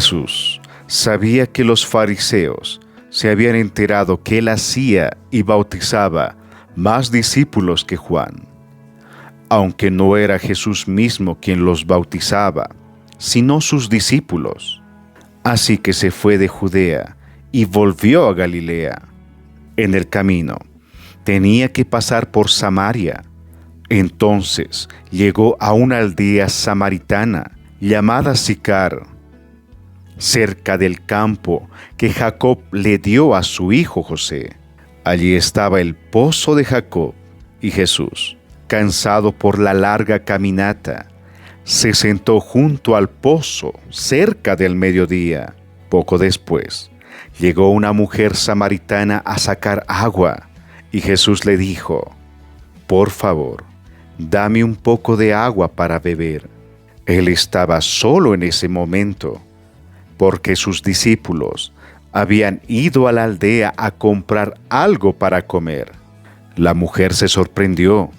Jesús sabía que los fariseos se habían enterado que él hacía y bautizaba más discípulos que Juan, aunque no era Jesús mismo quien los bautizaba, sino sus discípulos. Así que se fue de Judea y volvió a Galilea. En el camino tenía que pasar por Samaria. Entonces llegó a una aldea samaritana llamada Sicar, cerca del campo que Jacob le dio a su hijo José. Allí estaba el pozo de Jacob, y Jesús, cansado por la larga caminata, se sentó junto al pozo cerca del mediodía. Poco después, llegó una mujer samaritana a sacar agua, y Jesús le dijo: «Por favor, dame un poco de agua para beber». Él estaba solo en ese momento, porque sus discípulos habían ido a la aldea a comprar algo para comer. La mujer se sorprendió,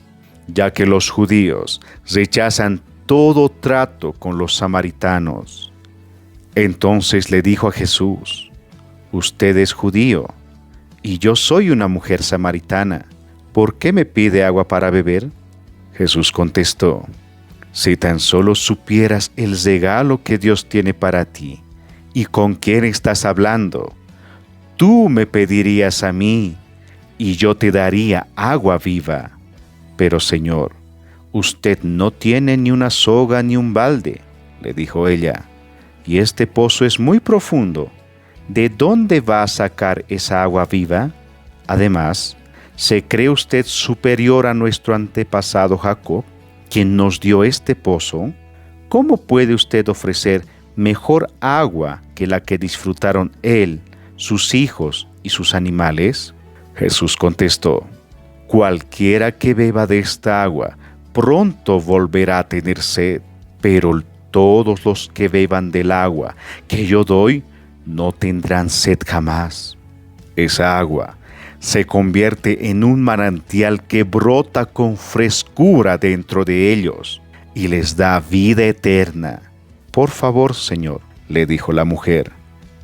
ya que los judíos rechazan todo trato con los samaritanos. Entonces le dijo a Jesús: «Usted es judío, y yo soy una mujer samaritana. ¿Por qué me pide agua para beber?». Jesús contestó: «Si tan solo supieras el regalo que Dios tiene para ti y con quién estás hablando, tú me pedirías a mí, y yo te daría agua viva. Pero Señor, usted no tiene ni una soga ni un balde», le dijo ella, «y este pozo es muy profundo. ¿De dónde va a sacar esa agua viva? Además, ¿se cree usted superior a nuestro antepasado Jacob, quien nos dio este pozo? ¿Cómo puede usted ofrecer mejor agua que la que disfrutaron él, sus hijos y sus animales?». Jesús contestó: «Cualquiera que beba de esta agua pronto volverá a tener sed, pero todos los que beban del agua que yo doy no tendrán sed jamás. Esa agua se convierte en un manantial que brota con frescura dentro de ellos y les da vida eterna». «Por favor, Señor», le dijo la mujer,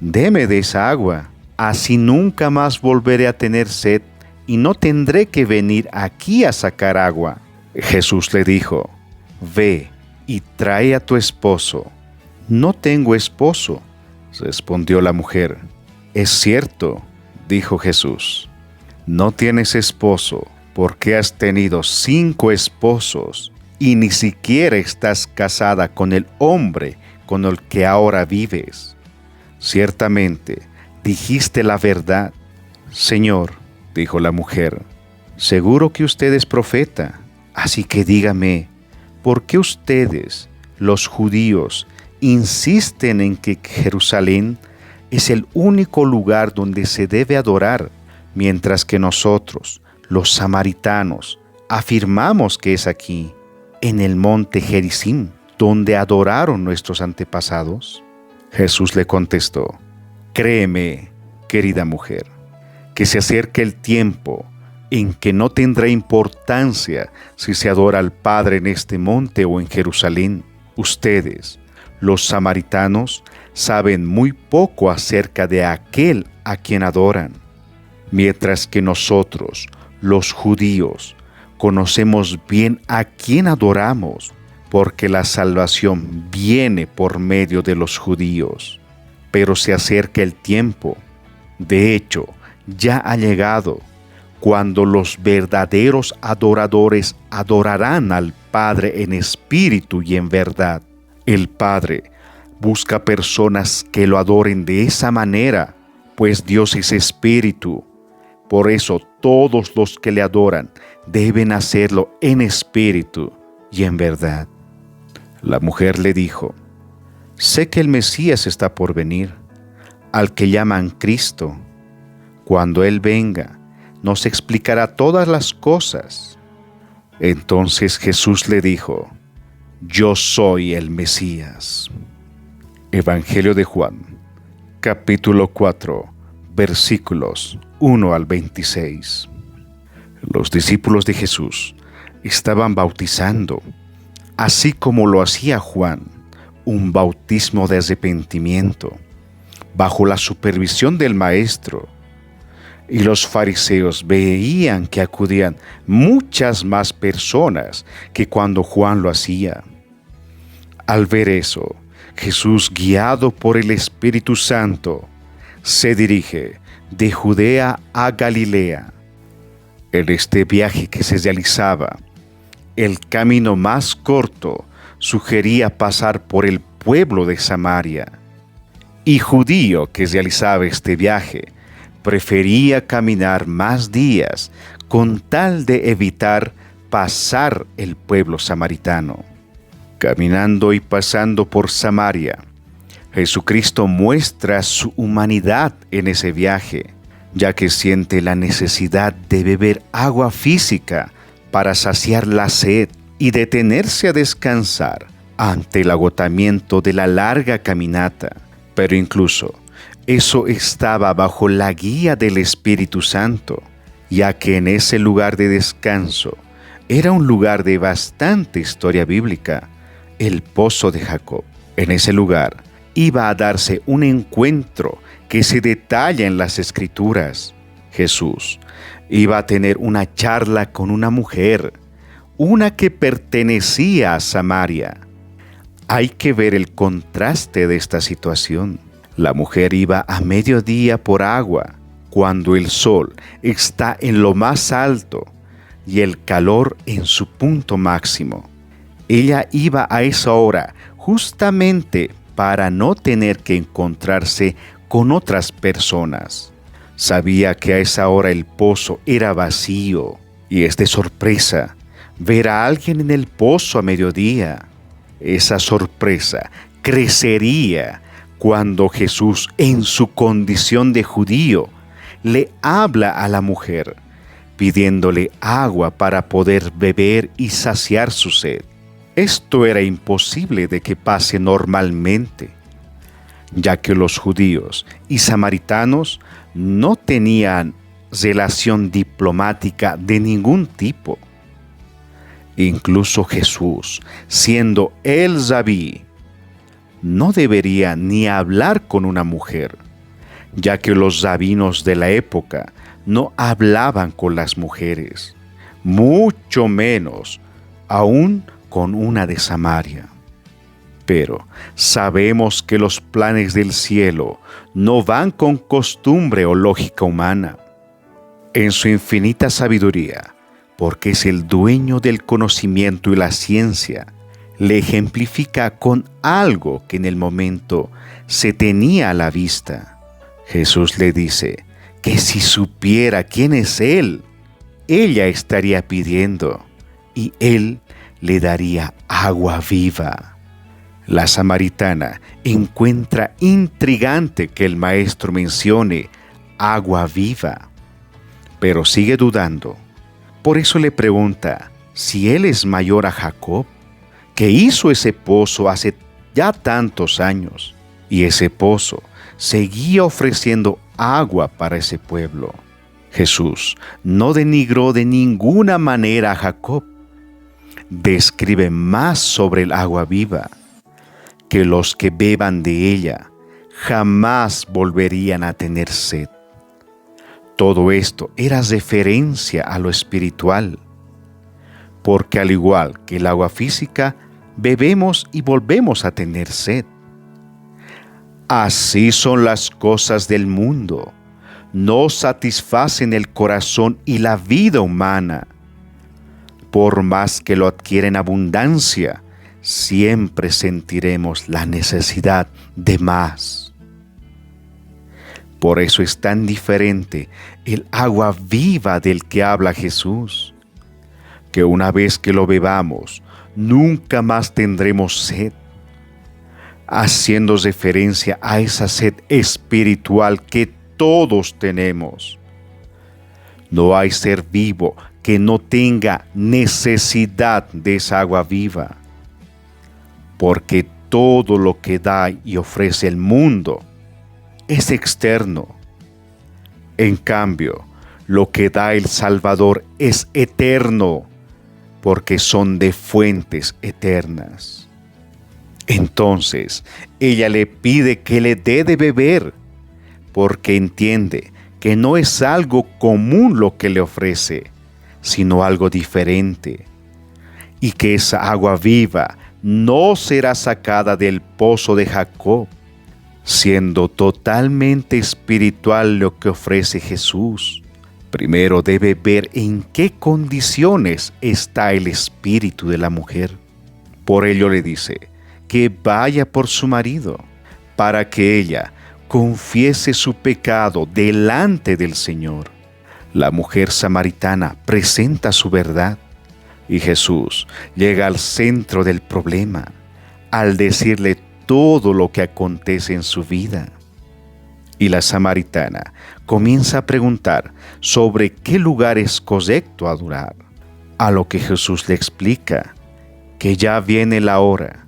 «deme de esa agua, así nunca más volveré a tener sed y no tendré que venir aquí a sacar agua». Jesús le dijo: «Ve y trae a tu esposo». «No tengo esposo», respondió la mujer. «Es cierto», dijo Jesús, «no tienes esposo porque has tenido 5 esposos y ni siquiera estás casada con el hombre con el que ahora vives. Ciertamente dijiste la verdad». «Señor», dijo la mujer, «seguro que usted es profeta, así que dígame, ¿por qué ustedes, los judíos, insisten en que Jerusalén es el único lugar donde se debe adorar, mientras que nosotros, los samaritanos, afirmamos que es aquí, en el monte Gerizim, donde adoraron nuestros antepasados?» Jesús le contestó: «Créeme, querida mujer, que se acerca el tiempo en que no tendrá importancia si se adora al Padre en este monte o en Jerusalén. Ustedes, los samaritanos, saben muy poco acerca de aquel a quien adoran, mientras que nosotros, los judíos, conocemos bien a quien adoramos, porque la salvación viene por medio de los judíos. Pero se acerca el tiempo, de hecho, ya ha llegado, cuando los verdaderos adoradores adorarán al Padre en espíritu y en verdad. El Padre busca personas que lo adoren de esa manera, pues Dios es espíritu. Por eso todos los que le adoran deben hacerlo en espíritu y en verdad». La mujer le dijo: «Sé que el Mesías está por venir, al que llaman Cristo. Cuando Él venga, nos explicará todas las cosas». Entonces Jesús le dijo: «Yo soy el Mesías». Evangelio de Juan, capítulo 4, versículos 1 al 26. Los discípulos de Jesús estaban bautizando, así como lo hacía Juan, un bautismo de arrepentimiento bajo la supervisión del Maestro. Y los fariseos veían que acudían muchas más personas que cuando Juan lo hacía. Al ver eso, Jesús, guiado por el Espíritu Santo, se dirige de Judea a Galilea. En este viaje que se realizaba, el camino más corto sugería pasar por el pueblo de Samaria. Y judío que realizaba este viaje prefería caminar más días con tal de evitar pasar el pueblo samaritano. Caminando y pasando por Samaria, Jesucristo muestra su humanidad en ese viaje, ya que siente la necesidad de beber agua física para saciar la sed y detenerse a descansar ante el agotamiento de la larga caminata. Pero incluso eso estaba bajo la guía del Espíritu Santo, ya que en ese lugar de descanso era un lugar de bastante historia bíblica, el pozo de Jacob. En ese lugar iba a darse un encuentro que se detalla en las Escrituras. Jesús iba a tener una charla con una mujer, una que pertenecía a Samaria. Hay que ver el contraste de esta situación. La mujer iba a mediodía por agua, cuando el sol está en lo más alto y el calor en su punto máximo. Ella iba a esa hora justamente para no tener que encontrarse con otras personas. Sabía que a esa hora el pozo era vacío y es de sorpresa ver a alguien en el pozo a mediodía. Esa sorpresa crecería cuando Jesús, en su condición de judío, le habla a la mujer, pidiéndole agua para poder beber y saciar su sed. Esto era imposible de que pase normalmente, ya que los judíos y samaritanos no tenían relación diplomática de ningún tipo. Incluso Jesús, siendo el rabí, no debería ni hablar con una mujer, ya que los rabinos de la época no hablaban con las mujeres, mucho menos aún con una de Samaria. Pero sabemos que los planes del cielo no van con costumbre o lógica humana. En su infinita sabiduría, porque es el dueño del conocimiento y la ciencia, le ejemplifica con algo que en el momento se tenía a la vista. Jesús le dice que si supiera quién es Él, ella estaría pidiendo y Él le daría agua viva. La samaritana encuentra intrigante que el Maestro mencione agua viva, pero sigue dudando. Por eso le pregunta si Él es mayor a Jacob, que hizo ese pozo hace ya tantos años, y ese pozo seguía ofreciendo agua para ese pueblo. Jesús no denigró de ninguna manera a Jacob. Describe más sobre el agua viva, que los que beban de ella jamás volverían a tener sed. Todo esto era referencia a lo espiritual, porque al igual que el agua física, bebemos y volvemos a tener sed. Así son las cosas del mundo. No satisfacen el corazón y la vida humana. Por más que lo adquiera en abundancia, siempre sentiremos la necesidad de más. Por eso es tan diferente el agua viva del que habla Jesús, que una vez que lo bebamos, nunca más tendremos sed, haciendo referencia a esa sed espiritual que todos tenemos. No hay ser vivo que no tenga necesidad de esa agua viva, porque todo lo que da y ofrece el mundo es externo. En cambio, lo que da el Salvador es eterno, porque son de fuentes eternas. Entonces ella le pide que le dé de beber, porque entiende que no es algo común lo que le ofrece, sino algo diferente, y que esa agua viva no será sacada del pozo de Jacob, siendo totalmente espiritual lo que ofrece Jesús. Primero debe ver en qué condiciones está el espíritu de la mujer. Por ello le dice que vaya por su marido, para que ella confiese su pecado delante del Señor. La mujer samaritana presenta su verdad, y Jesús llega al centro del problema al decirle todo lo que acontece en su vida. Y la samaritana comienza a preguntar sobre qué lugar es correcto adorar, a lo que Jesús le explica que ya viene la hora,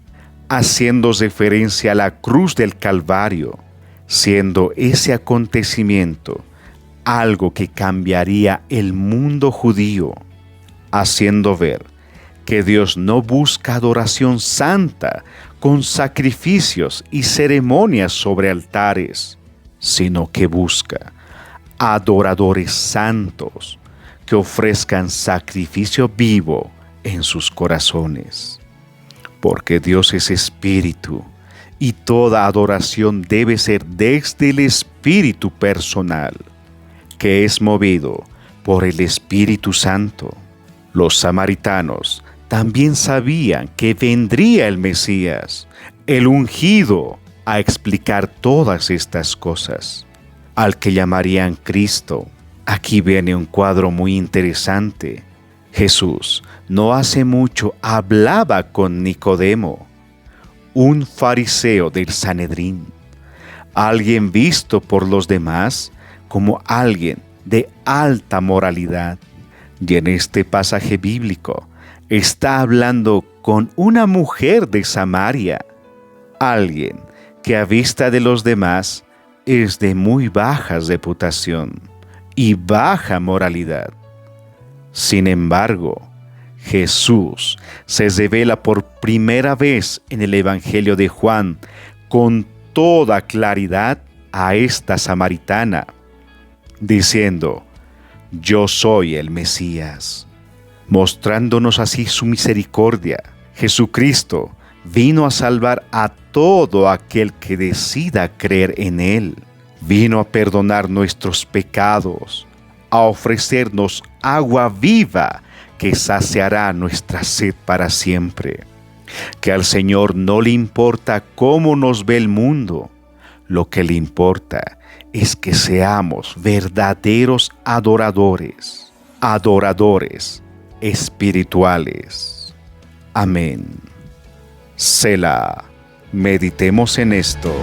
haciendo referencia a la cruz del Calvario, siendo ese acontecimiento algo que cambiaría el mundo judío, haciendo ver que Dios no busca adoración santa con sacrificios y ceremonias sobre altares, sino que busca adoradores santos que ofrezcan sacrificio vivo en sus corazones. Porque Dios es espíritu, y toda adoración debe ser desde el espíritu personal, que es movido por el Espíritu Santo. Los samaritanos también sabían que vendría el Mesías, el ungido, a explicar todas estas cosas, al que llamarían Cristo. Aquí viene un cuadro muy interesante. Jesús no hace mucho hablaba con Nicodemo, un fariseo del Sanedrín, alguien visto por los demás como alguien de alta moralidad. Y en este pasaje bíblico está hablando con una mujer de Samaria, alguien que a vista de los demás es de muy baja reputación y baja moralidad. Sin embargo, Jesús se revela por primera vez en el Evangelio de Juan con toda claridad a esta samaritana, diciendo: yo soy el Mesías, mostrándonos así su misericordia. Jesucristo vino a salvar a todo aquel que decida creer en Él. Vino a perdonar nuestros pecados, a ofrecernos agua viva que saciará nuestra sed para siempre. Que al Señor no le importa cómo nos ve el mundo, lo que le importa es que seamos verdaderos adoradores, adoradores espirituales. Amén. Selah. Meditemos en esto.